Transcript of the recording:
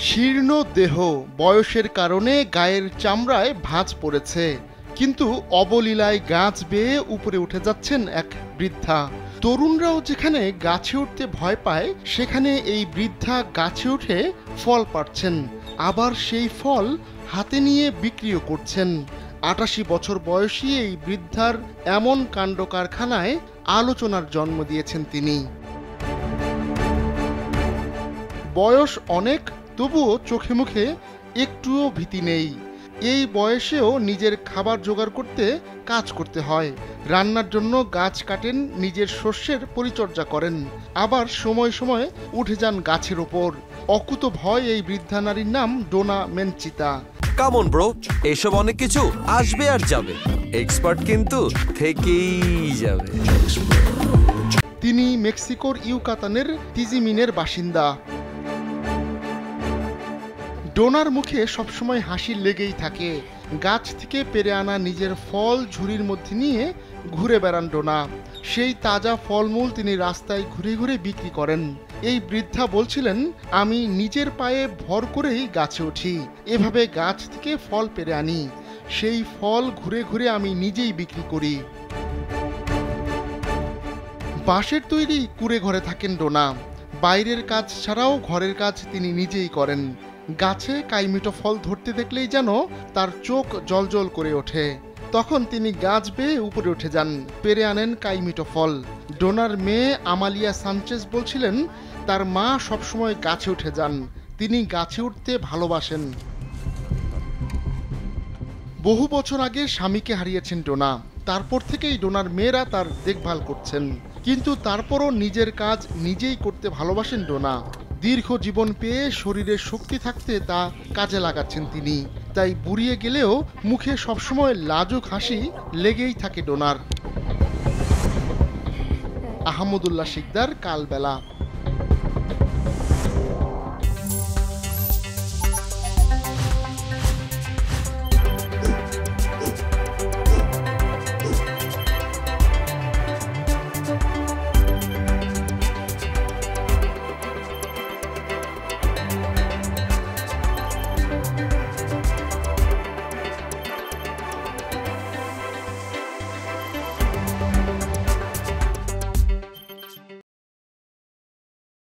শীর্ণ দেহ, বয়সের কারণে গায়ের চামড়ায় ভাঁজ পড়েছে, কিন্তু অবলীলায় গাছ বেয়ে উপরে উঠে যাচ্ছেন এক বৃদ্ধা। তরুণরাও যেখানে গাছে উঠতে ভয় পায়, সেখানে এই বৃদ্ধা গাছে উঠে ফল পাড়ছেন, আবার সেই ফল হাতে নিয়ে বিক্রিও করছেন। ৮৮ বছর বয়সী এই বৃদ্ধার এমন কাণ্ড কারখানায় আলোচনার জন্ম দিয়েছেন তিনি। বয়স অনেক, তবুও চোখে মুখে একটুও ভীতি নেই। এই বয়সেও নিজের খাবার জোগাড় করতে কাজ করতে হয়। রান্নার জন্য গাছ কাটেন, নিজের শস্যের পরিচর্যা করেন, আবার সময় সময় উঠে যান গাছের ওপর। অকুত ভয় এই বৃদ্ধা নারীর নাম ডোনা মেনচিতা। কামন ব্রো, এসব অনেক কিছু আসবে আর যাবে, এক্সপার্ট কিন্তু থেকেই যাবে। তিনি মেক্সিকোর ইউকাতানের তিজিমিনের বাসিন্দা। ডোনার মুখে সবসময় হাসি লেগেই থাকে। গাছ থেকে পেরে আনা নিজের ফল ঝুড়ির মধ্যে নিয়ে ঘুরে বেড়ান ডোনা। সেই তাজা ফলমূল তিনি রাস্তায় ঘুরে ঘুরে বিক্রি করেন। এই বৃদ্ধা বলছিলেন, আমি নিজের পায়ে ভর করেই গাছে উঠি, এভাবে গাছ থেকে ফল পেরে আনি, সেই ফল ঘুরে ঘুরে আমি নিজেই বিক্রি করি। বাঁশের তৈরি কুঁড়ে ঘরে থাকেন ডোনা। বাইরের কাজ ছাড়াও ঘরের কাজ তিনি নিজেই করেন। গাছে কাইমিটো ফল ধরতে দেখলেই যেন তার চোখ জ্বলজ্বল করে ওঠে। তখন তিনি গাছ বেয়ে উপরে উঠে যান, পেরে আনেন কাইমিটো ফল। ডোনার মেয়ে আমালিয়া সানচেজ বলছিলেন, তার মা সবসময় গাছে উঠে যান, তিনি গাছে উঠতে ভালোবাসেন। বহু বছর আগে স্বামীকে হারিয়েছেন ডোনা। তারপর থেকেই ডোনার মেয়েরা তার দেখভাল করছেন, কিন্তু তারপরও নিজের কাজ নিজেই করতে ভালোবাসেন ডোনা। দীর্ঘ জীবন পেয়ে শরীরে শক্তি থাকতে তা কাজে লাগাচ্ছেন তিনি। তাই বুড়িয়ে গেলেও মুখে সবসময় লাজুক হাসি লেগেই থাকে ডোনার। আহমদুল্লাহ শিকদার, কালবেলা।